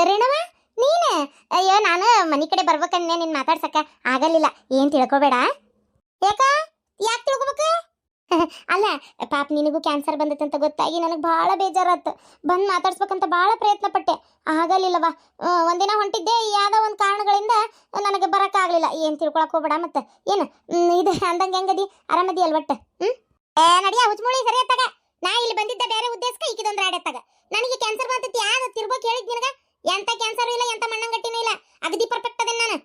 ರೇಣವ ನೀನು ಅಯ್ಯೋ ನಾನು ಮನೆ ಕಡೆ ಬರ್ಬೇಕಂದ್ರೆ ನಿನ್ ಮಾತಾಡ್ಸಕ್ಕ ಆಗಲಿಲ್ಲ ಏನ್ ತಿಳ್ಕೊಬೇಡ ಯಾಕ ಯಾಕೆ ತಿಳ್ಕೊಬೇಕು ಅಲ್ಲ ಪಾಪ ನಿನಗೂ ಕ್ಯಾನ್ಸರ್ ಬಂದೈತೆ ಅಂತ ಗೊತ್ತಾಗಿ ನನಗೆ ಭಾಳ ಬೇಜಾರಾತು ಬಂದು ಮಾತಾಡ್ಸ್ಬೇಕಂತ ಭಾಳ ಪ್ರಯತ್ನ ಪಟ್ಟೆ ಆಗಲಿಲ್ಲವಾ ಒಂದಿನ ಹೊಂಟಿದ್ದೆ ಯಾವುದೋ ಒಂದು ಕಾರಣಗಳಿಂದ ನನಗೆ ಬರೋಕ್ಕಾಗಲಿಲ್ಲ ಏನು ತಿಳ್ಕೊಳಕ್ ಹೋಗ್ಬೇಡ ಮತ್ತೆ ಏನು ಇದು ಅಂದಂಗೆ ಹೆಂಗದಿ ಆರಾಮದಿ ಅಲ್ವಟ್ಟು ನಡಿಯ ಹುಚ್ಚಮುಳಿ ಸರಿ ಅತ್ತಾಗ ನಾ ಇಲ್ಲಿ ಬಂದಿದ್ದ ಬೇರೆ ಉದ್ದೇಶಕ್ಕೆ ಈಕಿದೊಂದು ರಾಡತ್ತಾಗ ನನಗೆ ಕ್ಯಾನ್ಸರ್ ಬಂತೈತಿ ಯಾವ್ದು ತಿರ್ಗೋಕ್ ಹೇಳಿದ್ ನಿನಗ ಎಂತ ಕ್ಯಾನ್ಸರ್ ಇಲ್ಲ ಎಂತ ಮಣ್ಣಂಗಟ್ಟಿನೂ ಇಲ್ಲ ಅಗದಿ ಪರ್ಫೆಕ್ಟ್ ಅದೇನಿ ನಾನು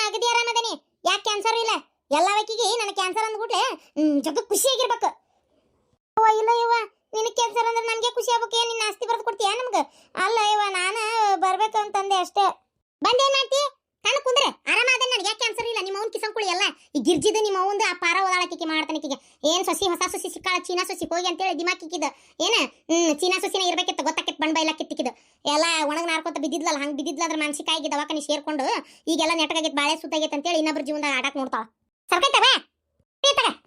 ಅಗದಿ ಆರಾಮದೇನಿ ಯಾಕೆ ಕ್ಯಾನ್ಸರ್ ಇಲ್ಲ ಎಲ್ಲ ವೈಕಿಗೆ ನನಗೆ ಕ್ಯಾನ್ಸರ್ ಅಂದ್ಬಿಟ್ಲೆ ಜಗ ಖುಷಿಯಾಗಿರ್ಬೇಕು ಇಲ್ಲ ಇವ ನಿನಗೆ ಕ್ಯಾನ್ಸರ್ ಅಂದ್ರೆ ನನಗೆ ಖುಷಿ ಆಗ್ಬೇಕು ನಿನ್ನ ಆಸ್ತಿ ಬರೆದು ಕೊಡ್ತೀಯಾ ನಮ್ಗೆ ಅಲ್ಲ ಇವ ನಾನು ಬರ್ಬೇಕು ಅಂತಂದೆ ಅಷ್ಟೇ ಬಂದೇನ್ ಮಾಡ್ತಿ ಕಣ್ಣು ಕುಂದ್ರೆ ಆರಾಮಾದ ನನಗೆ ಯಾಕೆ ಕ್ಯಾನ್ಸರ್ ಇಲ್ಲ ನಿಮ್ಮ ಅವ್ನ ಕಿಸಂಕುಳಿ ಎಲ್ಲ ಈ ಗಿರ್ಜಿದ ನಿಮ್ಮ ಅವ್ವಂದು ಆ ಪಾರ ಓದಾಳಕಿಗೆ ಮಾಡ್ತಾನಿಕಿಗೆ ಏನ್ ಸೊಸಿ ಹೊಸ ಸೊಸಿ ಸಿಕ್ಕಾಳ ಚೀನಾ ಸೊಸಿ ಹೋಗಿ ಅಂತೇಳಿ ದಿಮಾಕಿಕ್ಕಿದ ಏನ ಚೀನಾ ಸೊಸಿನ ಇರ್ಬೇಕಿತ್ತು ಗೊತ್ತಾಕಿತ್ತು ಬಣ್ಣ ಬೈಲ ಕಿತ್ತಿಕ್ಕಿದ ಎಲ್ಲ ಒಣಗ್ ನಾರ್ಕೊಂತ ಬಿದ್ದಿದ್ಲಲ್ಲ ಹಂಗೆ ಬಿದ್ದಿದ್ಲ ಅದ್ರ ಮಾನಸಿಕಾಗಿ ದವಾಖಾನೆ ಸೇರ್ಕೊಂಡು ಈಗೆಲ್ಲ ನೆಟ್ಟಗಾಗೈತೆ ಬಾಳೆ ಸುತ್ತಾಗೈತೆ ಅಂತೇಳಿ ಇನ್ನೊಬ್ರು ಜೀವನದಾಗ ಆಡಕ್ ನೋಡ್ತಾಳ ಸರ್ಕೈತವೆ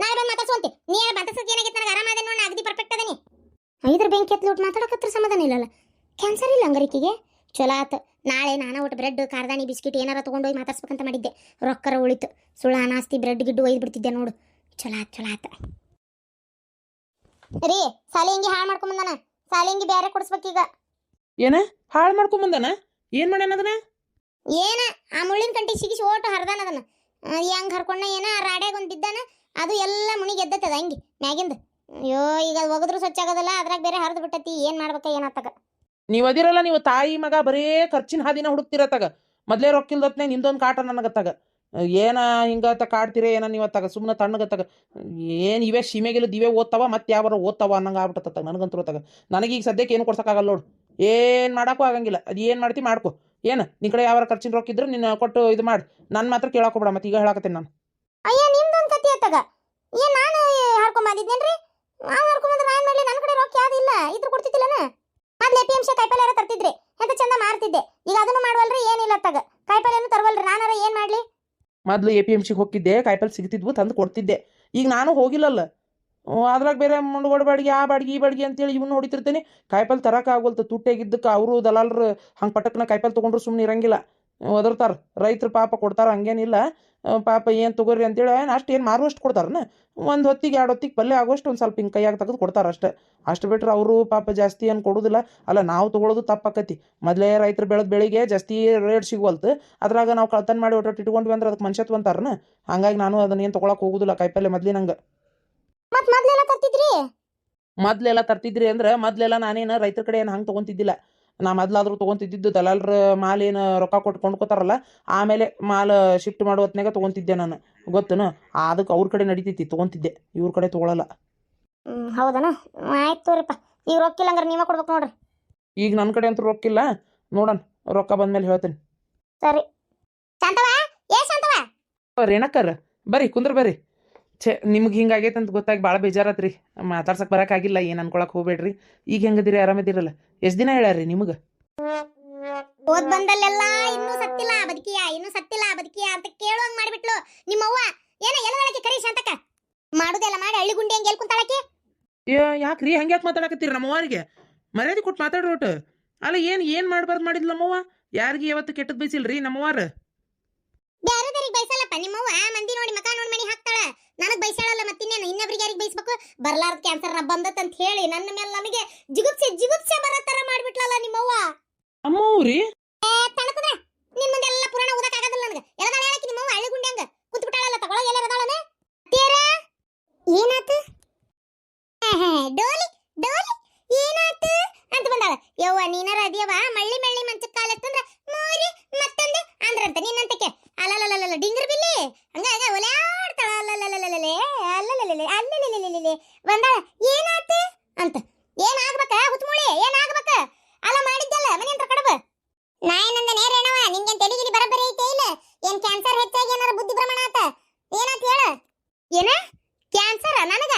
ನಾಳೆ ಬಂದು ಮಾತಾಡ್ಸುವಂತೆ ನೀ ಮಾತಾಡ್ಸೋಕೆ ಏನಾಗೈತೆ ನನಗೆ ಆರಾಮಾದೆ ನೋಡಿ ಅಗದಿ ಪರ್ಫೆಕ್ಟ್ ಅದನಿ ಐದ್ರ ಬೆಂಕಿ ಎತ್ಲು ಮಾತಾಡಕತ್ರ ಸಮಾಧಾನ ಇಲ್ಲಲ್ಲ ಕ್ಯಾನ್ಸರ್ ಇಲ್ಲ ಹಂಗರಿಕಿಗೆ ಚಲೋ ಆತು ನಾಳೆ ನಾನಾ ಒಟ್ಟು ಬ್ರೆಡ್ ಕಾರ್ದಾಣಿ ಬಿಸ್ಕಿಟ್ ಏನಾರ ತೊಗೊಂಡೋಗಿ ಮಾತಾಡ್ಸ್ಬೇಕಂತ ಮಾಡಿದ್ದೆ ರೊಕ್ಕರ ಉಳಿತು ಸುಳ್ಳ ಅನಾಸ್ತಿ ಬ್ರೆಡ್ ಗಿಡ್ಡು ಒಯ್ದು ಬಿಡ್ತಿದ್ದೆ ನೋಡು ಚಲೋ ಆತ ರೀ ಸಾಲಿಂಗಿ ಹಾಳು ಮಾಡ್ಕೊಂಬಂದಾನ ಸಾಲಿಂಗಿ ಬೇರೆ ಕೊಡಿಸ್ಬೇಕೀಗ ಏನ ಹಾಳು ಮಾಡ್ಕೊಂಬಂದಾನ ಏನ್ ಮಾಡ್ಯಾನ ಅದನ್ನ ಏನ ಆ ಮುಳ್ಳಿನ ಕಂಟಿ ಸಿಗಿಸಿ ಓಟು ಹರ್ದಾನ ಅದನ್ನ ಹೆಂಗ್ ಹರ್ಕೊಂಡ ಏನ ರಾಡ್ಯಾಗ ಒಂದು ಬಿದ್ದಾನ ಅದು ಎಲ್ಲ ಮುಣಿಗೆ ಎದ್ದತ್ತದ ಹಂಗೆ ಮ್ಯಾಗಿಂದ ಅಯ್ಯೋ ಈಗ ಒಗದ್ರು ಸ್ವಚ್ಛ ಆಗೋದಲ್ಲ ಅದ್ರಾಗ ಬೇರೆ ಹರಿದು ಬಿಟ್ಟತಿ ಏನ್ ಮಾಡ್ಬೇಕ ಏನಾತಗ ನೀವು ಅದಿರಲ್ಲ ನೀವು ತಾಯಿ ಮಗ ಬರೇ ಖರ್ಚಿನ ಹಾದಿನ ಹುಡುಕ್ತಿರತ್ತಾಗ ಮೊದ್ಲೇ ರೊಕ್ಕಿಲ್ದತ್ನೆ ನಿಂದೊಂದು ಕಾಟ ನನಗತ್ತಾಗ ಏನ ಹಿಂಗತ್ತ ಕಾಡ್ತಿರ ಏನ ನೀವತ್ತಾಗ ಸುಮ್ಮನೆ ತಣ್ಣಗತ್ತಾಗ ಏನು ಇವೇ ಸೀಮೆಗೆಲ್ಲ ದಿವೇ ಓದ್ತಾವ ಮತ್ತೆ ಯಾವಾರ ಓದ್ತಾವ ಅನ್ನಂಗೆ ಆಗ್ಬಿಟ್ಟತ್ತಾಗ ನನಗಂತೂ ಗೊತ್ತಾಗ ನನಗೆ ಈಗ ಸದ್ಯಕ್ಕೆ ಏನು ಕೊಡ್ಸೋಕ್ಕಾಗಲ್ಲ ನೋಡು ಏನು ಮಾಡೋಕ್ಕೂ ಆಗಂಗಿಲ್ಲ ಅದು ಏನು ಮಾಡ್ತಿ ಮಾಡ್ಕೊ ಏನು ನಿನ್ನ ಕಡೆ ಯಾವ ಖರ್ಚಿನ ರೊಕ್ಕ ಇದ್ರೆ ನಿನ್ನ ಕೊಟ್ಟು ಇದು ಮಾಡಿ ನನ್ನ ಮಾತ್ರ ಕೇಳಾಕೋಬೇಡ ಮತ್ತೆ ಈಗ ಹೇಳಾಕತ್ತೇನೆ ನಾನು ಅಯ್ಯ ನಿಮ್ದೊಂದು ಕತಿ ಆತಾಗ ಏನ್ ನಾನು ಹಾರ್ಕೊಂಬಂದಿದ್ದೇನ್ರಿ ನಾನು ಹಾರ್ಕೊಂಬಂದ್ರೆ ನಾನು ಮಾಡಲಿ ನನ್ನ ಕಡೆ ರೊಕ್ಕ ಯಾವ್ದಿಲ್ಲ ಇದ್ರ ಕೊಡ್ತಿದ್ದಿಲ್ಲನ ಮೊದ್ಲು APMC ಕಾಯಿಪಲ್ಲೆ ಯಾರ ತರ್ತಿದ್ರಿ ಎಂತ ಚಂದ ಮಾರ್ತಿದ್ದೆ ಈಗ ಅದನ್ನು ಮಾಡುವಲ್ರಿ ಏನಿಲ್ಲ ತಗ ಕಾಯಿಪಲ್ಲೆನು ತರವಲ್ರಿ ನಾನಾರ ಏನ್ ಮಾಡ್ಲಿ ಮೊದಲು APMCಗೆ ಹೋಗಿದ್ದೆ ಕಾಯಿಪಲ್ಲೆ ಸಿಗ್ತಿದ್ವು ತಂದು ಕೊಡ್ತಿದ್ದೆ ಈಗ ನಾನು ಹೋಗಿಲ್ಲಲ್ಲ ಅದ್ರಾಗ ಬೇರೆ ಮುಂಡ್ಗೋಡ್ ಬಾಡಿಗೆ ಆ ಬಾಡಿಗೆ ಈ ಬಾಡಿಗೆ ಅಂತೇಳಿ ಇವನು ಹೊಡಿತಿರ್ತೇನೆ ಕಾಯಿಪಲ್ಲೆ ತರಕ್ಕೆ ಆಗೋಲ್ತು ತುಟ್ಟಾಗಿದ್ದಕ್ಕೆ ಅವರು ದಲಾಲರು ಹಂಗೆ ಪಟಕ್ನ ಕಾಯಿಪಲ್ಲೆ ತೊಗೊಂಡ್ರು ಸುಮ್ಮನೆ ಇರಂಗಿಲ್ಲ ಒದರ್ತಾರೆ ರೈತರು ಪಾಪ ಕೊಡ್ತಾರ ಹಂಗೇನಿಲ್ಲ ಪಾಪ ಏನು ತೊಗೋರಿ ಅಂತೇಳಿ ಅಷ್ಟು ಏನು ಮಾರುವಷ್ಟು ಕೊಡ್ತಾರನ ಒಂದು ಹೊತ್ತಿಗೆ 2 ಹೊತ್ತಿಗೆ ಪಲ್ಯ ಆಗೋಷ್ಟು ಒಂದು ಸ್ವಲ್ಪ ಹಿಂಗೆ ಕೈಯಾಗ ತೆಗೆದು ಕೊಡ್ತಾರೆ ಅಷ್ಟು ಬಿಟ್ರೆ ಅವರು ಪಾಪ ಜಾಸ್ತಿ ಏನು ಕೊಡೋದಿಲ್ಲ ಅಲ್ಲ ನಾವು ತೊಗೊಳೋದು ತಪ್ಪಾಕತಿ ಮೊದಲೇ ರೈತರು ಬೆಳೆದ ಬೆಳಿಗ್ಗೆ ಜಾಸ್ತಿ ರೇಟ್ ಸಿಗುವಲ್ತು ಅದ್ರಾಗ ನಾವು ಕಳ್ತನ ಮಾಡಿ ಒಟ್ಟು ಇಟ್ಕೊಂಡ್ವಿ ಅಂದ್ರೆ ಅದಕ್ಕೆ ಮನುಷ್ಯತ್ವ ಅಂತಾರನ ಹಂಗಾಗಿ ನಾನು ಅದನ್ನ ಏನು ತೊಗೊಳಕ್ಕೆ ಹೋಗೋದಿಲ್ಲ ಕಾಯಿಪಲ್ಲೆ ಮೊದ್ಲಿನಂಗೆ ಮೊದ್ಲೆಲ್ಲ ತರ್ತಿದ್ರಿ ಅಂದ್ರೆ ಮೊದ್ಲೆಲ್ಲ ನಾನೇನು ರೈತರ ಕಡೆ ಏನು ಹಂಗೆ ತೊಗೊತಿದ್ದಿಲ್ಲ ನಾ ಮೊದ್ಲಾದ್ರೂ ತೊಗೊತಿದ್ದು ದಲಾಲರ ಮಾಲ್ ಏನು ರೊಕ್ಕ ಕೊಟ್ಟು ಕೊಂಡ್ಕೋತಾರಲ್ಲ ಆಮೇಲೆ ಮಾಲ್ ಶಿಫ್ಟ್ ಮಾಡೋ ಹೊತ್ನಾಗ ತೊಗೊತಿದ್ದೆ ನಾನು ಗೊತ್ತೇನು ಅದಕ್ಕೆ ಅವ್ರ ಕಡೆ ನಡೀತೈತಿ ತೊಗೊತಿದ್ದೆ ಇವ್ರ ಕಡೆ ತೊಗೊಳಲ್ಲ ಹೌದನ ಆಯ್ತು ತೋರಿಪ್ಪ ಈಗ ರೊಕ್ಕಿಲ್ಲ ಹಂಗಾರೆ ನೀವೇ ಕೊಡ್ಬೇಕು ನೋಡ್ರಿ ಈಗ ನನ್ನ ಕಡೆ ಅಂತೂ ರೊಕ್ಕಿಲ್ಲ ನೋಡೋಣ ರೊಕ್ಕ ಬಂದ್ಮೇಲೆ ಹೇಳ್ತೇನೆ ಸರಿ ಶಾಂತವ ರೇಣಕ್ಕರ್ ಬರ್ರಿ ಕುಂದ್ರ ಬರ್ರಿ ನಿಮ್ಗೆ ಹಿಂಗಾಗೈತೆ ಅಂತ ಗೊತ್ತಾಗಿ ಭಾಳ ಬೇಜಾರತ್ರಿ ಮಾತಾಡ್ಸಕ್ಕೆ ಬರೋಕ್ಕಾಗಿಲ್ಲ ಏನು ಅನ್ಕೊಳಕ್ಕೆ ಹೋಗ್ಬೇಡ್ರಿ ಈಗ ಹೆಂಗದಿರಿ ಆರಾಮದಿರಲ್ಲ ಎಷ್ಟು ದಿನ ಹೇಳ್ಯಾರಿ ನಿಮಗೆ ಓದ್ ಬಂದಲ್ಲೆಲ್ಲ ಇನ್ನೂ ಸತ್ತಿಲ್ಲ ಬದುಕಿಯ ಅಂತ ಕೇಳುವಂಗ್ ಮಾಡಿಬಿಟ್ಲು ನಿಮ್ಮವ್ವ ಏನ ಎಲ್ಲದಕ್ಕೆ ಕರಿ ಶಾಂತಕ್ಕ ಮಾಡುದೆಲ್ಲ ಮಾಡಿ ಹಳ್ಳಿ ಗುಂಡಿ ಹಂಗೆ ಎಲ್ಕುಂತಾಳಕ್ಕೆ ಯಾಕ್ರಿ ಹಂಗೆ ಯಾಕೆ ಮಾತಾಡಕತ್ತೀರಿ ನಮ್ಮವ್ವರಿಗೆ ಮರ್ಯಾದೆ ಕೊಟ್ಟು ಮಾತಾಡ್ರೋಟು ಅಲ್ಲ ಏನು ಮಾಡಬಾರ್ದು ಮಾಡಿದ್ಲ ನಮ್ಮವ್ವ ಯಾರಿಗೆ ಯಾವತ್ತು ಕೆಟ್ಟದ್ ಬೈಸಿಲ್ರಿ ನಮ್ಮವ್ವಾರ ಬೇರೆದರಿಗೆ ಬೈಸಲ್ಲಪ್ಪ ನಿಮ್ಮವ್ವ ಮಂದಿ ನೋಡಿ ಮಕ ನೋಡಿ ಮಣಿ ಹಾಕ್ತಾಳ ನನಗ್ ಬೈಸಾಳಲ್ಲ ಮತ್ತಿನ್ನೇನು ಇನ್ನೊಬ್ರಿಗೆ ಯಾರಿಗೆ ಬೈಸ್ಬೇಕು ಬರ್ಲಾರ್ದ ಕ್ಯಾನ್ಸರ್ ಬಂದತ್ ಅಂತ ಹೇಳಿ ನನ್ನ ಮೇಲೆ ನನಗೆ ಜಿಗುಪ್ಸೆ ಬರೋ ತರ ಮಾಡ್ಬಿಟ್ಲಲ್ಲ ನಿಮ್ಮವ್ವ ಅಮ್ಮವ್ರಿ ತಣಕುದ್ರೆ ನಿನ್ ಮುಂದೆ ಎಲ್ಲ ಪುರಾಣ ಓದಕ್ ಆಗೋದಿಲ್ಲ ನನಗೆ ಎಲ್ಲದಾಳ ಹೇಳಕ್ಕೆ ನಿಮ್ಮವ್ವ ಹಳ್ಳಿ ಗುಂಡಿ ಹಂಗ ಕುಂತು ಬಿಟ್ಟಾಳಲ್ಲ ತಗೊಳ್ಳೋ ಎಲ್ಲ ರದಾಳನೆ ತೇರ ಏನಾತು ಡೋಲಿ ಏನಾತು ಅಂತ ಬಂದಾಳ ಯವ್ವ ನೀನಾರ ಅದಿಯವ ಮಳ್ಳಿ ಮಂಚಕ್ಕೆ ಕಾಲೆತ್ತಂದ್ರ ಮೋರಿ ಮತ್ತೊಂದು ಅಂದ್ರಂತ ನಿನ್ನಂತಕ್ಕೆ ಅಲ್ಲಲ್ಲ ಡಿಂಗರ್ ಬಿಲ್ಲಿ ಹಂಗಾಗ ಒಲಾಡ್ತಾಳ ಅಲ್ಲಲ್ಲೇ ಬಂದಾಳ ಏನಾತು ಅಂತ ಏನಾಗ್ಬೇಕ ಹುತ್ಮುಳಿ ಏನಾಗ್ಬೇಕ ಅಲ್ಲ ಮಾಡಿದ್ದಲ್ಲ ಮನೆ ಅಂತ ಕಡಬ ನಾ ಏನಂದನೇ ರೇಣವ ನಿಂಗೆ ತೆಲಿಗಿರಿ ಬರಬರಿ ಐತೆ ಇಲ್ಲ ಏನ್ ಕ್ಯಾನ್ಸರ್ ಹೆಚ್ಚಾಗಿ ಏನಾರ ಬುದ್ಧಿ ಭ್ರಮಣ ಆತ ಏನಾತ ಹೇಳ ಏನ ಕ್ಯಾನ್ಸರ್ ನನಗ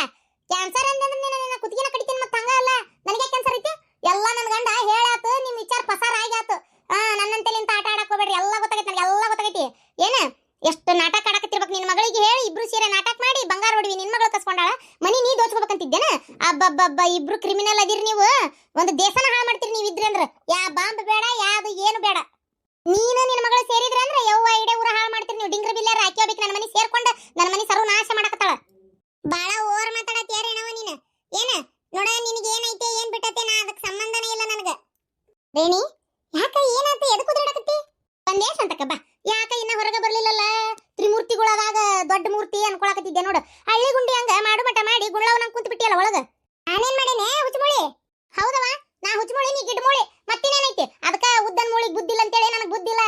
ಕ್ಯಾನ್ಸರ್ ಅಂತಂದ್ರೆ ನಿನ್ನ ಕುತ್ತಿಗೆನ ಕಡಿತೀನಿ ಮತ್ತೆ ಹಂಗ ಅಲ್ಲ ನನಗೆ ಕ್ಯಾನ್ಸರ್ ಐತಿ ಎಲ್ಲ ನನ್ನ ಗಂಡ ಹೇಳಾತು ನಿಮ್ಮ ವಿಚಾರ ಪಸಾರ ಆಗಾತು ನನ್ನಂತೇಲಿ ಅಂತ ಆಟ ಆಡಕ್ ಹೋಗ್ಬೇಡ್ರಿ ಎಲ್ಲ ಗೊತ್ತಾಗೈತಿ ನನಗೆ ಎಲ್ಲ ಗೊತ್ತಾಗೈತಿ ನೀನು ನಿನ್ನ ಮಗಳು ಸೇರಿದ್ರ ಅಂದ್ರೆ ಯವ್ವ ಇಡೇ ಊರ ಹಾಳು ಮಾಡ್ತೀರಿ ನೀವು. ಡಿಂಗ್ರ ಬಿಲ್ಲಾರ ಹಾಕ್ಯೋಬೇಕು ನನ್ನ ಮನೆ ಸೇರ್ಕೊಂಡು ನನ್ನ ಮನೆ ಸರ್ವನಾಶ ಮಾಡಕತ್ತಾಳ. ಬಾಳ ಓವರ್ ಮಾತಾಡತ್ಯಾರ ಏನವ ನೀನು. ಏನ ನೋಡ ನಿನಗೆ ಏನೈತೆ ಏನ್ ಬಿಟ್ಟತೆ, ನಾ ಅದಕ್ಕೆ ಸಂಬಂಧನೇ ಇಲ್ಲ ನನಗ. ರೇಣಿ ಯಾಕ ಏನಾಯ್ತು, ಎದಕ್ಕೆ ಉದ್ರಾಡಕತ್ತಿ? ಬಂದೇ ಶಾಂತಕ್ಕ ಬಾ. ಯಾಕ ಇನ್ನ ಹೊರಗೆ ಬರ್ಲಿಲ್ಲಲ್ಲ? ತ್ರಿಮೂರ್ತಿಗಳಾಗ ದೊಡ್ಡ ಮೂರ್ತಿ ಅನ್ಕೊಳಕತ್ತಿದ್ದೆ ನೋಡು. ಹಳ್ಳಿ ಗುಂಡಿ ಹಂಗ ಮಾಡು ಮಟ ಮಾಡಿ ಗುಳ್ಳವ್ ನಂಗೆ ಕುಂತ ಬಿಟ್ಟಿಯಲ್ಲ ಒಳಗ. ನಾನೇನ್ ಮಾಡೇನೆ ಹುಚ್ಚಮೂಳಿ? ಹೌದವ ನಾ ಹುಚ್ಚಮೂಳಿ, ನೀ ಗಿಡ್ಮೂಳಿ. ಮತ್ತಿನೇನೈತಿ? ಅದಕ್ಕ ಉದ್ದನ್ ಮೂಳಿಗೆ ಬುದ್ಧಿಲ್ಲ ಅಂತೇಳಿ ನನಗೆ ಬುದ್ಧಿಲ್ಲ.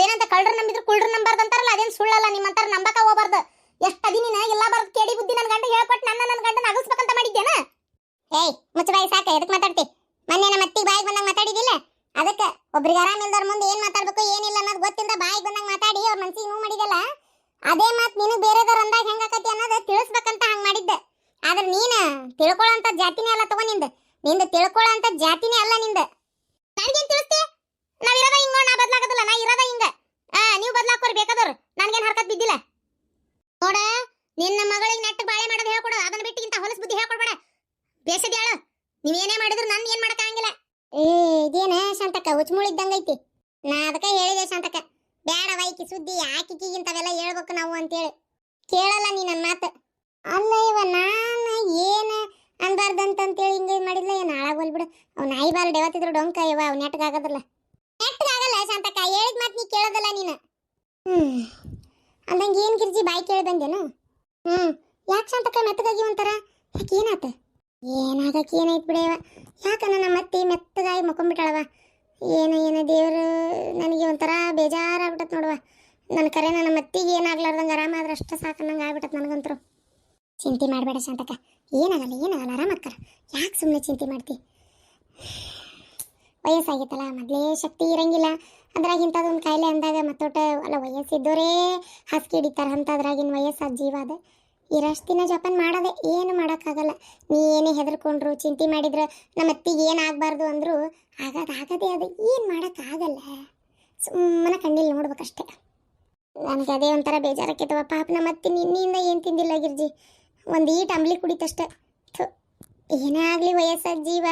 ಏನಂತ ಕಳ್ರ ನಂಬಿದ್ರು ಕುಳ್ರ ನಂಬಾರ್ದು ಅಂತಾರಲ್ಲ, ಅದೇನ್ ಸುಳ್ಳಲ್ಲ. ನಿಮ್ಮಂತಾರ ನಂಬಕ ಹೋಗ್ಬಾರ್ದು. ಎಷ್ಟ್ ಅದಿ ನೀನ ಎಲ್ಲ ಬಾರ್ದು ಕೇಳಿ ಬುದ್ಧಿ ನನ್ನ ಗಂಡ ಹೇಳ್ಕೊಟ್ಟು ನನ್ನ ಗಂಡನ ಅಗಸ್ಬೇಕಂತ ಮಾಡಿದ್ದೇನ? ಏಯ್ ಮುಚ್ಚಬಾಯಿ ಸಾಕ, ಎದಕ್ ಮಾತಾಡ್ತಿ? ಮೊನ್ನೆ ನಮ್ಮ ಅತ್ತಿಗೆ ಬಾಯಿಗೆ ಬಂದಾಗ ಮಾತಾಡಿದಿಲ್ಲ, ಅದಕ್ಕೆ ಒಬ್ರಿಗೆ ಆರಾಮ ಇಲ್ದವ್ರ ಮುಂದೆ ಏನ್ ಮಾತಾಡ್ಬೇಕು ಏನಿಲ್ಲ ಅನ್ನೋದು ಗೊತ್ತಿಂದ ಬಾಯಿಗೆ ಬಂದಾಗ ಮಾತಾಡಿ ಅವ್ರ ಮನ್ಸಿಗೆ ನೋವು ಮಾಡಿದಲ್ಲ. ಅದೇ ಮಾತು ನಿನಗೆ ಬೇರೆದವ್ರ ಅಂದಾಗ ಹೆಂಗಾಕತಿ ಅನ್ನೋದು ತಿಳಿಸ್ಬೇಕಂತ ಹಂಗ ಮಾಡಿದ್ದೆ. ಆದ್ರೆ ನೀನ ತಿಳ್ಕೊಳ್ಳೋಂಥ ಜಾತಿನೇ ಅಲ್ಲ ತಗೋ ನಿಂದ. ನಿಂದ ತಿಳ್ಕೊಳ್ಳೋಂಥ ಜಾತಿನೇ ಅಲ್ಲ ನಿಂದ. ನನಗೇನ್ ತಿಳಿಸ್ತಿ? ನಾವ್ ಇರೋದ ಹಿಂಗ, ನಾ ಬದ್ಲಾಗದಲ್ಲ, ನಾ ಇರೋದ ಹಿಂಗ. ನೀವು ಬದ್ಲಾಕೋರ್ ಬೇಕಾದವ್ರು, ನನ್ಗೇನ್ ಹರ್ಕತ್ ಬಿದ್ದಿಲ್ಲ ನೋಡ. ನಿನ್ನ ಮಗಳಿಗೆ ನೆಟ್ಟ ಬಾಳೆ ಮಾಡೋದು ಹೇಳ್ಕೊಡು, ಅದನ್ನ ಬಿಟ್ಟು ಇಂತ ಹೊಲಸ್ ಬುದ್ಧಿ ಹೇಳ್ಕೊಡ್ಬೇಡ. ಬೇಸದ್ಯಾಳ ನೀವೇನೇ ಮಾಡಿದ್ರು ನನ್ನ ಏನ್ ಮಾಡಕ್ಕಾಗಿಲ್ಲ. ಇದೇನ ಶಾಂತಕ್ಕ ಹುಚ್ಚಮೂಳಿದ್ದಂಗೈತಿ. ನಾ ಅದಕ್ಕೆ ಹೇಳಿದೆ ಶಾಂತಕ್ಕ, ಬ್ಯಾಡ ವೈಕಿ ಸುದ್ದಿ ಆಕಿಗಿಂತವೆಲ್ಲ ಹೇಳ್ಬೇಕು ನಾವು ಅಂತೇಳಿ. ಕೇಳಲ್ಲ ನೀ ನನ್ನ ಮಾತು. ಅಲ್ಲ ಇವ ನಾನು ಏನ ಅನ್ಬಾರ್ದಂತೇಳಿ ಹಿಂಗೆ ಮಾಡಿದ್ಲ, ಏನು ಹಾಳಾಗೋಲ್ ಬಿಡು. ಅವ್ ನಾಯಿ ಬಾಲ್ ಡೆವತ್ತಿದ್ರು ಡೊಂಕ ಇವ, ಅವ್ ನೆಟ್ಗಾಗದಲ್ಲ. ನೆಟ್ಗಾಗಲ್ಲ ಶಾಂತಕ್ಕ, ಹೇಳಿದ ಮಾತು ನೀ ಕೇಳೋದಲ್ಲ ನೀನು. ಅಂದಂಗೆ ಏನು ಗಿರ್ಜಿ ಬಾಯಿ ಕೇಳಿ ಬಂದೇನು? ಯಾಕೆ ಶಾಂತಕ್ಕ ಮೆತ್ತಗಾಗಿ ಒಂಥರ? ಯಾಕೆ ಏನಾತ? ಏನಾಗಕ್ಕೆ ಏನೈತ್ ಬಿಡವ. ಯಾಕ ನನ್ನ ಮತ್ತೆ ಮೆತ್ತಗಾಗಿ ಮಕ್ಕೊಂಡ್ಬಿಟ್ಟಾಳವ. ಏನ ದೇವರು ನನಗೆ ಒಂಥರ ಬೇಜಾರಾಗ್ಬಿಟ್ಟತ್ ನೋಡುವ. ನನ್ನ ಕರೆ ನನ್ನ ಮತ್ತಿಗೆ ಏನಾಗ್ಲಾರ್ದಂಗೆ ಆರಾಮಾದ್ರೆ ಅಷ್ಟ ಸಾಕನ್ನಂಗೆ ಆಗ್ಬಿಟ್ಟತ್ ನನಗಂತರು. ಚಿಂತೆ ಮಾಡಬೇಡ ಶಾಂತಕ್ಕ, ಏನಾಗಲ್ಲ ಆರಾಮಕ್ಕರ. ಯಾಕೆ ಸುಮ್ಮನೆ ಚಿಂತೆ ಮಾಡ್ತಿ? ವಯಸ್ಸಾಗಿತ್ತಲ್ಲ, ಮೊದಲೇ ಶಕ್ತಿ ಇರಂಗಿಲ್ಲ. ಅದ್ರಾಗ ಇಂಥದೊಂದು ಕಾಯಿಲೆ ಅಂದಾಗ ಮತ್ತೊಟ್ಟು ಅಲ್ಲ, ವಯಸ್ಸಿದ್ದವರೇ ಹಾಸಿಗೆ ಹಿಡಿತಾರೆ ಅಂತದ್ರಾಗಿನ ವಯಸ್ಸಾದ ಜೀವ ಅದ. ಇರಷ್ಟು ದಿನ ಜೋಪಾನ ಮಾಡೋದೆ, ಏನು ಮಾಡೋಕ್ಕಾಗಲ್ಲ. ನೀ ಏನೇ ಹೆದರ್ಕೊಂಡ್ರು ಚಿಂತೆ ಮಾಡಿದ್ರೆ ನಮ್ಮ ಅತ್ತಿಗೆ ಏನಾಗಬಾರ್ದು ಅಂದರು ಆಗದೇ ಅದು. ಏನು ಮಾಡೋಕ್ಕಾಗಲ್ಲ, ಸುಮ್ಮನೆ ಕಣ್ಣಿಲ್ಲಿ ನೋಡ್ಬೇಕಷ್ಟೆ. ನನಗೆ ಅದೇ ಒಂಥರ ಬೇಜಾರಕ್ಕೈತವ. ಪಾಪ ನಮ್ಮ ಅತ್ತಿ ನಿನ್ನೆಯಿಂದ ಏನು ತಿಂದಿಲ್ಲ ಗಿರ್ಜಿ, ಒಂದು ಈಟ್ ಅಂಬ್ಲಿ ಕುಡಿತಷ್ಟೆ. ಏನೇ ಆಗಲಿ ವಯಸ್ಸಾದ ಜೀವ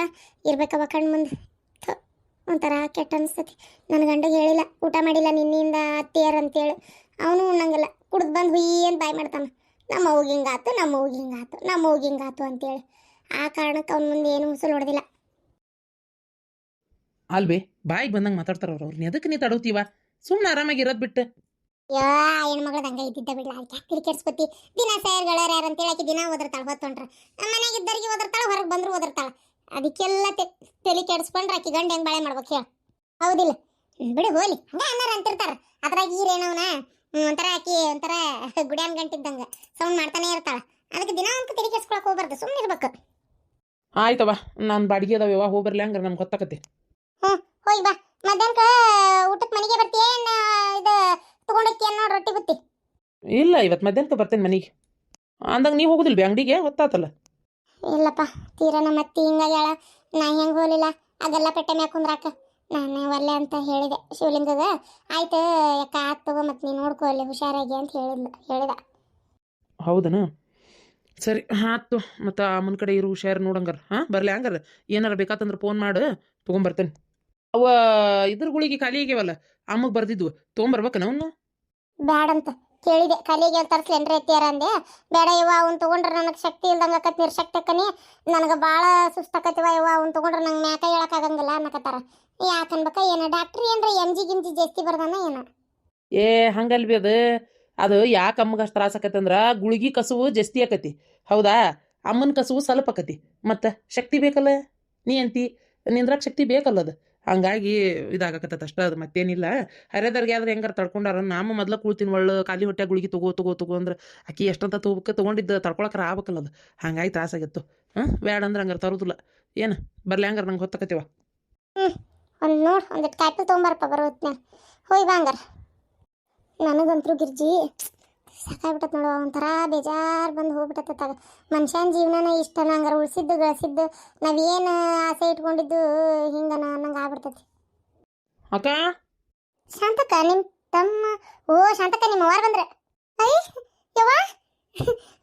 ಇರ್ಬೇಕವ ಕಣ್ಣು ಮುಂದೆ. ಒಂಥರ ಕೆಟ್ಟ ಅನಿಸ್ತತಿ. ನನ್ನ ಗಂಡಗೆ ಹೇಳಿಲ್ಲ, ಊಟ ಮಾಡಿಲ್ಲ ನಿನ್ನೆಯಿಂದ ಅತ್ತಿಯಾರ ಅಂತೇಳಿ. ಅವನು ಉಣ್ಣಂಗಿಲ್ಲ, ಕುಡ್ದು ಬಂದು ಹುಯ್ಯಿ ಅಂತ ಬಾಯ್ ಮಾಡ್ತಾನೆ. ನಮ್ಮ ಅವ್ಗೆ ಹಿಂಗಾತು ಅಂತೇಳಿ. ಆ ಕಾರಣಕ್ಕೆ ಅವ್ನ ಮುಂದೆ ಏನು ಹುಸುಲು ಹೊಡೆದಿಲ್ಲ. ಅಲ್ವೇ ಬಾಯಿಗೆ ಬಂದಂಗೆ ಮಾತಾಡ್ತಾರ ಅವ್ರು ಎದಕ್ಕೆ ನೀ ತಡೋತೀವ? ಸುಮ್ಮನೆ ಆರಾಮಾಗಿ ಇರೋದು ಬಿಟ್ಟು. ಯಾ ಹೆಣ್ಮಗಳದ ಹಂಗ ಇದ್ದಿದ್ದ ಬಿಡ್ಲ, ಆಕೆ ಯಾಕೆ ಕೆಡ್ಸ್ಕೊತಿ? ದಿನ ಸೇರ್ಗಳಾರ ಯಾರು ಅಂತೇಳಿ ಆಕೆ ದಿನ ಓದಿರ್ತಾಳೆ. ಹೊತ್ತೊಂಡ್ರೆ ನಮ್ಮ ಮನೆಗೆ ಇದ್ದರಿಗೆ ಓದಿರ್ತಾಳೆ, ಹೊರಗೆ ಬಂದ್ರು ಓದಿರ್ತಾಳೆ. ಅದಕ್ಕೆಲ್ಲ ತಲೆ ಕೆಡಿಸ್ಕೊಂಡ್ರೆ ಆಕೆ ಗಂಡ ಹೆಂಗೆ ಬಾಳೆ ಮಾಡ್ಬೇಕು ಹೇಳ? ಹೌದಿಲ್ಲ? ಬಿಡು ಹೋಲಿ, ಹಂಗ ಅನ್ನಾರ ಅಂತಿರ್ತಾರೆ. ಅದ್ರಾಗ ಈರೇನವನ ಒಂಥರ ಆಕಿ ಒಂಥರ ಗುಡಿಯನ್ ಗಂಟಿದ್ದಂಗೆ ಸೌಂಡ್ ಮಾಡ್ತಾನೆ ಇರ್ತಾಳೆ. ಅದಕ್ಕೆ ದಿನ ಅಂತ ತಲೆ ಕೆಡ್ಸ್ಕೊಳಕ್ ಹೋಗ್ಬಾರ್ದು, ಸುಮ್ಮನೆ ಇರ್ಬೇಕು. ಆಯ್ತವ, ನಾನು ಬಾಡಿಗೆ ಅದಾವ ಹೋಗ್ಬರ್ಲಿ, ಹಂಗಾರೆ ನಮ್ಗೆ ಗೊತ್ತಾಕತಿ. ಹೋಗಿ ಬಾ. ಮಧ್ಯಾಹ್ನಕ್ಕ ಊಟಕ್ಕೆ ಮನೆಗೆ ಬರ್ತೀಯ? ಇದು ತಗೊಂಡೋಕ್ಕಿ ಅನ್ನೋ ರೊಟ್ಟಿ ಬುತ್ತಿ? ಇಲ್ಲ, ಇವತ್ತು ಮಧ್ಯಾಹ್ನಕ್ಕೆ ಬರ್ತೇನೆ ಮನೆಗೆ. ಅಂದಂಗೆ ನೀವು ಹೋಗುದಿಲ್ಲ ಬಿ ಅಂಗಡಿಗೆ? ಹೊತ್ತಾತಲ್ಲ. ಇಲ್ಲಪ್ಪ, ತೀರ ನಮ್ಮ ಅತ್ತಿ ಹಿಂಗಾಗ್ಯಾಳ, ನಾ ಹೆಂಗೆ ಹೋಗಲಿಲ್ಲ. ಅದೆಲ್ಲ ಪೆಟ್ಟೆ ಮ್ಯಾಗ ಕುಂದ್ರಾಕ ನಾನು ಒಲ್ಲೆ ಅಂತ ಹೇಳಿದೆ ಶಿವಲಿಂಗಗ. ಆಯ್ತು ಯಾಕ ಆತ್ ತಗೋ, ಮತ್ತೆ ನೀನು ನೋಡ್ಕೊಳ್ಳಿ ಹುಷಾರಾಗಿ ಅಂತ ಹೇಳಿದ. ಹೌದನ? ಸರಿ ಆತು. ಮತ್ತು ಅಮ್ಮನ ಕಡೆ ಇರು, ಹುಷಾರು ನೋಡಂಗಾರ. ಬರಲಿ ಹಂಗಾರ. ಏನಾರ ಬೇಕಾತಂದ್ರೆ ಫೋನ್ ಮಾಡು, ತೊಗೊಂಬರ್ತೇನೆ. ಅವ ಇದ್ರಗಳಿಗೆ ಖಾಲಿ ಆಗ್ಯಾವಲ್ಲ, ಅಮ್ಮಗೆ ಬರ್ದಿದ್ವು, ತೊಗೊಂಬರ್ಬೇಕನ ಅವನ್ನ? ಬ್ಯಾಡಂತ ಕೇಳಿದೆ, ಖಾಲಿಗೆ ತರಿಸ್ಲೇನ್ರಿ ಎತ್ತಿಯಾರ ಅಂದೆ. ಬೇಡ ಇವ ಅವ್ನು ತೊಗೊಂಡ್ರೆ ನನಗೆ ಶಕ್ತಿ ಇಲ್ದಂಗೆ ಆಕತಿ, ನಿರ್ಶಕ್ತಿ ಅಕ್ಕನಿ, ನನಗೆ ಭಾಳ ಸುಸ್ತಾಕತಿವ ಇವ, ಅವ್ನು ತೊಗೊಂಡ್ರೆ ನಂಗೆ ಮ್ಯಾಕ ಹೇಳಕ್ಕಾಗಂಗಿಲ್ಲ ಅನ್ನಕತ್ತಾರ. ಯಾಕೆ ಅನ್ಬೇಕ ಏನು? ಡಾಕ್ಟ್ರಿ ಏನ್ರ MG ಗಿಮ್ಜಿ ಜಾಸ್ತಿ ಬರ್ದಾನ ಏನು? ಹಂಗಲ್ ಬಿ ಅದು ಯಾಕೆ ಅಮ್ಮಗೆ ಅಷ್ಟು ತ್ರಾಸ ಆಕತಿ ಅಂದ್ರೆ ಗುಳಿಗೆ ಕಸುವು ಜಾಸ್ತಿ ಆಕತಿ. ಹೌದಾ? ಅಮ್ಮನ ಕಸುವು ಸ್ವಲ್ಪ ಆಕತಿ. ಮತ್ತು ಶಕ್ತಿ ಬೇಕಲ್ಲ, ನೀ ಅಂತಿ ನಿಂದ್ರಾಗ ಶಕ್ತಿ ಬೇಕಲ್ಲ ಅದು. ಹಂಗಾಗಿ ಇದಾಗಕತ್ತ ಅಷ್ಟ, ಅದು ಮತ್ತೇನಿಲ್ಲ. ಹರಿಯದವ್ರಿಗೆ ಆದ್ರೆ ಹೆಂಗಾರ ತಡ್ಕೊಂಡಾರ. ನಮ್ಮ ಮೊದ್ಲು ಕೂಳ್ತೀನಿ ಒಳ್ಳೆ ಖಾಲಿ ಹೊಟ್ಟೆ ಗುಳಿಗೆ ತಗೋ ಅಂದ್ರೆ ಆಕಿ ಎಷ್ಟಂತ ತೊಗೊಂಡಿದ್ದು ತಡ್ಕೊಳಕ್ರ ಆಗ್ಬೇಕಲ್ಲ ಅದು. ಹಂಗಾಗಿ ತ್ರಾಸಾಗಿತ್ತು. ಬೇಡ ಅಂದ್ರೆ ಹಂಗಾರೆ ತರೋದಿಲ್ಲ. ಏನು ಬರಲಿ ಹಂಗಾರೆ, ನಂಗೆ ಹೊತ್ತಕತಿವ. ಒಂದು ನೋಡಿ ಒಂದಿಟ್ಟು ಕಾಯಿಪಲ್ ತೊಗೊಂಬಾರಪ್ಪ ಬರೋತ್ನ. ಹೋಯ್ ಬಾ ಹಂಗಾರ. ನನಗಂತರೂ ಗಿರ್ಜಿ ಸಾಕಾಗ್ಬಿಟ್ಟತ್ ನೋಡುವ, ಒಂಥರ ಬೇಜಾರು ಬಂದು ಹೋಗ್ಬಿಟ್ಟತ್ತಾಗ. ಮನುಷ್ಯನ ಜೀವನನೇ ಇಷ್ಟನ ಹಂಗಾರೆ ಉಳಿಸಿದ್ದು ಗಳಿಸಿದ್ದು ನಾವೇನು ಆಸೆ ಇಟ್ಕೊಂಡಿದ್ದು ಹಿಂಗನ ಅನ್ನಂಗೆ ಆಗ್ಬಿಡ್ತೈತಿ. ಅಕ್ಕ ಶಾಂತಕ್ಕ ನಿಮ್ಮ ತಮ್ಮ? ಓ ಶಾಂತಕ್ಕ, ನಿಮ್ಮ ವಾರ ಬಂದ್ರೆ? ಐ ಯವ್ವ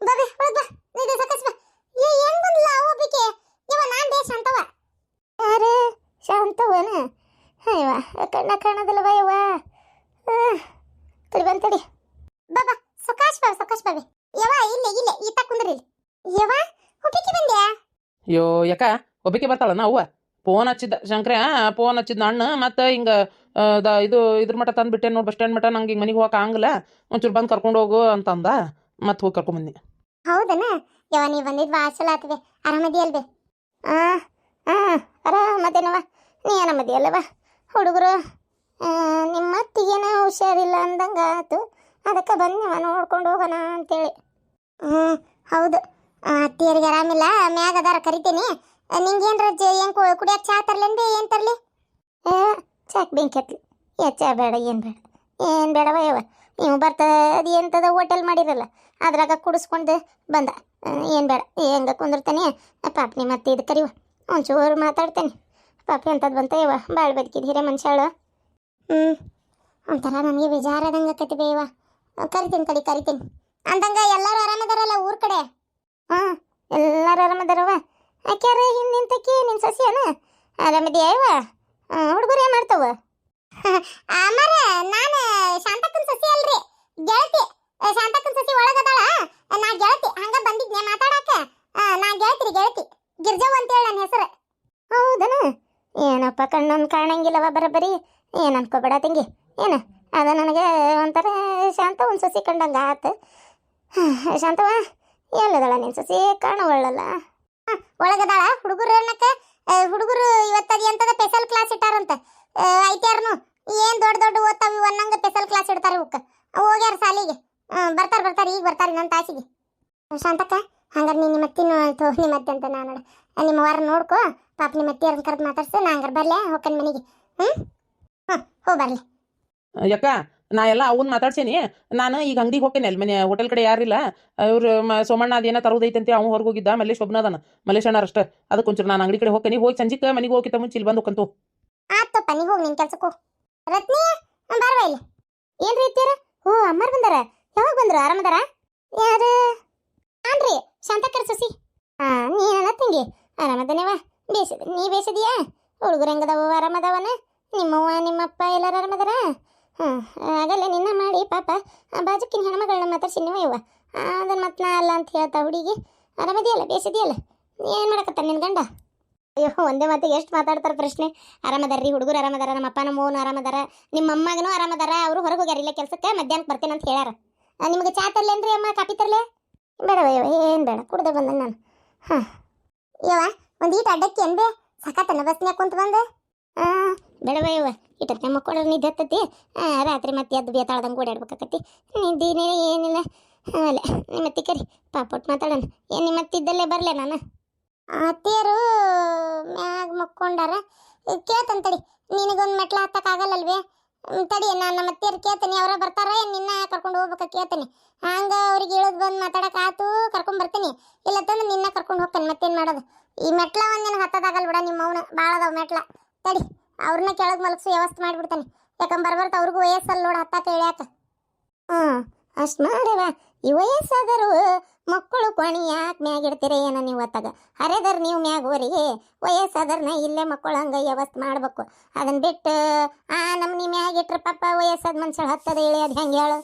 ಬಾಬಿ ಒಳಗೆ ಬಾ, ನೀನು ಸಾಕಸ್ ಬಾ. ಏನು ಬಂದಿಲ್ಲ ಹೋಗ್ಬೇಕೆ ಯವ್ವ? ನಾನು ಬೇ ಶಾಂತವ. ಯಾರು ಶಾಂತವನ? ಅಯ್ಯವ್ವ ಕಣ್ಣ ಕಾಣೋದಿಲ್ಲವ ಯವ್ವ. ತಡಿ ಬಾಬಾ ಸೊಕಾಶ್ ಬಾಬಿ ಯವ್ವ ಇಲ್ಲೇ ಈತ ಕುಂದ್ರಿ ಯವ್ವ ಹುಡುಕಿ ಬಂದ್ಯಾ ಅಯ್ಯೋ ಯಾಕ ಒಬ್ಬಕ್ಕೆ ಬರ್ತಾಳ ಅವ್ವ ಫೋನ್ ಹಚ್ಚಿದ್ದ ಶಂಕ್ರ ಫೋನ್ ಹಚ್ಚಿದ್ದ ಅಣ್ಣ ಮತ್ತು ಹಿಂಗೆ ಇದು ಇದ್ರ ಮಟ್ಟ ತಂದುಬಿಟ್ಟೆ ನೋಡಿ ಬಸ್ ಸ್ಟ್ಯಾಂಡ್ ಮಟ್ಟ ನಂಗೆ ಹಿಂಗೆ ಮನೆಗೆ ಹೋಗಕ್ಕೆ ಆಗಲ್ಲ ಒಂಚೂರು ಬಂದು ಕರ್ಕೊಂಡು ಹೋಗು ಅಂತಂದ ಮತ್ತೆ ಹೋಗಿ ಕರ್ಕೊಂಬಂದಿ. ಹೌದನ ಯವ್ವ ನೀ ಬಂದಿದ್ದು ಭಾಳ ಚಲೋ ಆತವೆ ಆರಾಮದಿ ಅಲ್ವೇ ಆರಾಮದೇನವ ನೀ ಆರಾಮದಿ ಅಲ್ಲವ ಹುಡುಗರು ನಿಮ್ಮ ಅತ್ತಿಗೇನ ಹುಷಾರಿಲ್ಲ ಅಂದಂಗೆ ಆತು ಅದಕ್ಕೆ ಬಂದವ ನೋಡ್ಕೊಂಡು ಹೋಗೋಣ ಅಂತೇಳಿ ಹೌದು ಅತ್ತಿಯರಿಗೆ ಆರಾಮಿಲ್ಲ ಮ್ಯಾಗ ಅದಾರ ಕರಿತೀನಿ ನಿಂಗೇನ್ರ ಏನು ಕುಡಿಯೋಕೆ ಚಾ ತರ್ಲೇನ್ರಿ ಏನು ತರಲಿ ಚಾಕ್ ಬೆಂಕಿ ಹತ್ಲಿ ಚಾ ಬೇಡ ಏನು ಬೇಡವ ಯವ್ವ ನೀವು ಬರ್ತದ ಎಂತದ ಹೋಟೆಲ್ ಮಾಡಿರಲ್ಲ ಅದ್ರಾಗ ಕುಡಿಸ್ಕೊಂಡು ಬಂದ ಏನು ಬೇಡ ಹೆಂಗ ಕುಂದಿರ್ತಾನೆ ಪಾಪ ನಿಮ್ಮ ಅತ್ತೆ ಇದು ಕರಿವ ಒಂಚೂರು ಮಾತಾಡ್ತೇನೆ ಪಾಪ ಎಂಥದ್ದು ಬಂತ ಯವ್ವ ಭಾಳ ಬದುಕಿದ ಹಿರೇ ಮನುಷ್ಯಾಳು ಒಂಥರ ನನಗೆ ಬೇಜಾರಾದಂಗೆ ಆಕತಿ ಬೇವ ಕರಿತೀನಿ ಅಂದಂಗ ಎಲ್ಲರೂ ಆರಾಮದಾರಲ್ಲ ಊರ್ ಕಡೆ ಎಲ್ಲರೂ ಆರಾಮದಾರವ ಯಾಕ್ಯಾರ ಹಿಂದಿಂತಕಿ ನಿನ್ನ ಸಸಿಯನ ಆರಾಮದಿಯಾ ಯವ್ವ ಹುಡುಗರು ಏನು ಮಾಡ್ತಾವ ಅಮ್ಮಾರ ನಾನು ಶಾಂತಕ್ಕನ ಸಸಿ ಅಲ್ರಿ ಗೆಳತಿ ಶಾಂತಕ್ಕನ ಸಸಿ ಒಳಗದಾಳ ನಾ ಗೆಳತಿ ಹಂಗ ಬಂದಿದ್ನೆ ಮಾತಾಡಕ ನಾ ಗೆಳತಿ ಗಿರ್ಜವ್ವ ಅಂತೇಳಿ ನನ್ನ ಹೆಸರು ಹೌದನ ಏನಪ್ಪ ಕಣ್ಣೊಂದು ಕಾಣಂಗಿಲ್ಲವ ಬರಬರಿ ಏನು ಅನ್ಕೋಬೇಡ ತಂಗಿ ಏನು ಅದ ನನಗೆ ಒಂಥರ ಶಾಂತ ಒಂದು ಸಸಿ ಕಂಡಂಗೆ ಆತು ಶಾಂತವ ಎಲ್ಲದಳ ನಿನ್ನ ಸಸಿ ಕಾಣವಳ್ಳಲ್ಲ ಒಳಗದಾಳ ಹುಡುಗರು ಅನ್ನಕ್ಕೆ ಹುಡುಗರು ಇವತ್ತದು ಎಂತದ ಸ್ಪೆಷಲ್ ಕ್ಲಾಸ್ ಇಟ್ಟಾರಂತ ಐತ್ಯಾರನು ಏನು ದೊಡ್ಡ ಓದ್ತಾವ ಅನ್ನಂಗೆ ಸ್ಪೆಷಲ್ ಕ್ಲಾಸ್ ಇಡ್ತಾರೆ ಇವಕ್ಕೆ ಹೋಗ್ಯಾರ ಸಾಲಿಗೆ ಬರ್ತಾರೆ ಈಗ ಬರ್ತಾರೆ ನನ್ನ ತಾಸಿಗೆ ಶಾಂತಕ್ಕ ಹಂಗಾರೆ ನೀನು ನಿಮ್ಮ ಅತ್ತೆ ಅಂತ ನಾನು ನಿಮ್ಮ ವಾರ ನೋಡ್ಕೊ ಪಾಪ ನಿಮ್ಮ ಅತ್ತಿಯರನ್ನ ಕರೆದು ಮಾತಾಡ್ಸು ನಾ ಹಂಗಾರೆ ಬರಲೇ ಹೋಗ್ಕನ್ ಮನೆಗೆ ಹೋ ಬರಲಿ ಯಾಕ ನಾ ಎಲ್ಲ ಅವನ್ನ ಮಾತಾಡ್ಸೇನಿ ನಾನು ಈಗ ಅಂಗಡಿಗೆ ಹೋಗ್ತೇನೆ ಅಲ್ಲಿ ಮನೆ ಹೋಟೆಲ್ ಕಡೆ ಯಾರಿಲ್ಲ ಇವ್ರು ಸೋಮಣ್ಣ ಅದೇನೋ ತರೋದೈತಂತೆ ಅವ್ನು ಹೊರಗೆ ಹೋಗಿದ್ದ ಮಲ್ಲೇಶ್ ಒಬ್ಬನದಾನ ಮಲ್ಲೇಶ್ ಅಣ್ಣಾರ ಅಷ್ಟೇ ಅದಕ್ಕೆ ಒಂಚೂರು ನಾನು ಅಂಗಡಿ ಕಡೆ ಹೋಗ್ತೇನೆ ಹೋಗಿ ಸಂಜಿಕ್ಕೆ ಮನೆಗೆ ಹೋಗಿತ್ತ ಮುಂಚೆ ಇಲ್ಲಿ ಬಂದು ಹೋಗ್ಕಂತು ಆತಪ್ಪ ನೀ ಹೋಗಿ ನಿನ್ನ ಕೆಲ್ಸಕ್ಕೆ ರತ್ನಿ ಬಾರವ ಇಲ್ಲಿ ಏನು ರೀತಿಯರ ಅಮ್ಮಾರು ಬಂದಾರ ಯಾವಾಗ ಬಂದ್ರು ಆರಾಮದಾರ ಯಾರು ಆನ್ರಿ ಶಾಂತಕ್ಕರ ಸಸಿ ನೀ ನನ್ನ ತಂಗಿ ಆರಾಮದನೇವ ನೀ ಬೇಸದಿಯಾ ಹುಡುಗರು ಹೆಂಗದವ ಆರಾಮದವನ ನಿಮ್ಮವ್ವ ನಿಮ್ಮಪ್ಪ ಎಲ್ಲರೂ ಆರಾಮದಾರ ಆಗಲ್ಲೇ ನಿನ್ನ ಮಾಡಿ ಪಾಪ ಬಾಜುಕಿನ ಹೆಣ್ಮಗಳನ್ನ ಮಾತಾಡ್ಸಿ ನೀವು ಯವ್ವ ಅದನ್ನ ಮತ್ತೆ ನಾ ಅಲ್ಲ ಅಂತ ಹೇಳ್ತಾ ಹುಡುಗಿ ಆರಾಮದಿಯಲ್ಲ ಬೇಸದಿಯಲ್ಲ ಏನು ಮಾಡಕತ್ತ ನಿನ್ನ ಗಂಡ ಅಯ್ಯೋ ಒಂದೇ ಮಾತಿಗೆ ಎಷ್ಟು ಮಾತಾಡ್ತಾರೆ ಪ್ರಶ್ನೆ ಆರಾಮದಾರ್ರಿ ಹುಡುಗರು ಆರಾಮದಾರ ನಮ್ಮ ಅಪ್ಪ ನಮ್ಮ ಅವ್ವನು ಆರಾಮದಾರ ನಿಮ್ಮ ಅಮ್ಮಗನೂ ಆರಾಮದಾರ ಅವರು ಹೊರಗೆ ಹೋಗ್ಯಾರ ಇಲ್ಲ ಕೆಲಸಕ್ಕೆ ಮಧ್ಯಾಹ್ನಕ್ಕೆ ಬರ್ತೇನೆ ಅಂತ ಹೇಳ್ಯಾರ ನಿಮಗೆ ಚಾ ತರ್ಲೇನ್ರಿ ಅಮ್ಮ ಕಾಪಿ ತರ್ಲೆ ಬೇಡವ ಯವ್ವ ಏನು ಬೇಡ ಕುಡ್ದೆ ಬಂದೆ ನಾನು ಯವ್ವ ಒಂದು ಈಟ ಅಡ್ಡಕ್ಕೆ ಏನ್ಬೇ ಸಖತ್ತನ ಬಸ್ನ್ಯಾಗ ಕುಂತು ಬಂದೆ ಬೇಡವ ಯವ್ವ ಇಟ್ಟಕ್ಕೆ ಮಕ್ಕಳು ನಿದ್ದೆ ಹತ್ತತಿ ರಾತ್ರಿ ಮತ್ತೆ ಎದ್ದು ಬೇತಾಳ್ದಂಗೆ ಓಡಾಡ್ಬೇಕಾಕತಿ ನಿದ್ದೀನೇ ಏನಿಲ್ಲ ಅಲ್ಲ ನಿಮ್ಮ ಅತ್ತಿ ಕರಿ ಪಾಪೊಟ್ಟು ಮಾತಾಡೋಣ ಏನು ನಿಮ್ಮ ಅತ್ತಿದ್ದಲ್ಲೇ ಬರಲೆ ನಾನು ಅತ್ತಿಯರು ಮ್ಯಾಗ ಮಕ್ಕೊಂಡಾರ ಕೇಳ್ತಂತಡಿ ನಿನಗೊಂದು ಮೆಟ್ಲ ಹತ್ತಕ್ಕಾಗಲ್ಲಲ್ವೇ ತಡಿ ನಾನು ನಮ್ಮ ಅತ್ತಿಯರು ಕೇಳ್ತೀನಿ ಅವರ ಬರ್ತಾರ ನಿನ್ನ ಕರ್ಕೊಂಡು ಹೋಗ್ಬೇಕ ಕೇಳ್ತೀನಿ ಹಂಗೆ ಅವ್ರಿಗೆ ಇಳಿದು ಬಂದು ಮಾತಾಡಕ್ಕೆ ಆತು ಕರ್ಕೊಂಡು ಬರ್ತೀನಿ ಇಲ್ಲ ತಂದು ನಿನ್ನ ಕರ್ಕೊಂಡು ಹೋಗ್ತಾನೆ ಮತ್ತೇನು ಮಾಡೋದು ಈ ಮೆಟ್ಲ ಒಂದು ನಿನಗೆ ಹತ್ತದಾಗಲ್ಲ ಬಿಡ ನಿಮ್ಮ ಅವನು ಭಾಳ ಅದಾವ ಮೆಟ್ಲ ತಡಿ ಅವ್ರನ್ನ ಕೆಳಗೆ ಮಲಗಿಸು ವ್ಯವಸ್ಥೆ ಮಾಡಿಬಿಡ್ತಾನೆ ಯಾಕಂದ್ರೆ ಬರ್ಬರ್ತ ಅವ್ರಿಗೂ ವಯಸ್ಸಲ್ಲಿ ನೋಡಿ ಹತ್ತಾಕ ಇಳ್ಯಾಕ ಅಷ್ಟು ಮಾಡ್ಯವ ಈ ವಯಸ್ಸಾದರು ಮಕ್ಕಳು ಕೋಣಿ ಯಾಕೆ ಮ್ಯಾಗ ಇಡ್ತೀರ ಏನೋ ನೀವು ಹೊತ್ತಾಗ ಹರಿದರ್ ನೀವು ಮ್ಯಾಗ ಹೋರಿಗೆ ವಯಸ್ಸಾದರ್ನ ಇಲ್ಲೇ ಮಕ್ಕಳು ಹಂಗೆ ವ್ಯವಸ್ಥೆ ಮಾಡ್ಬೇಕು ಅದನ್ನ ಬಿಟ್ಟು ನಮ್ನಿ ಮ್ಯಾಗ ಇಟ್ರೆ ಪಾಪ ವಯಸ್ಸಾದ ಮನುಷ್ಯ ಹತ್ತದ ಇಳಿಯೋದು ಹೆಂಗೆ ಹೇಳು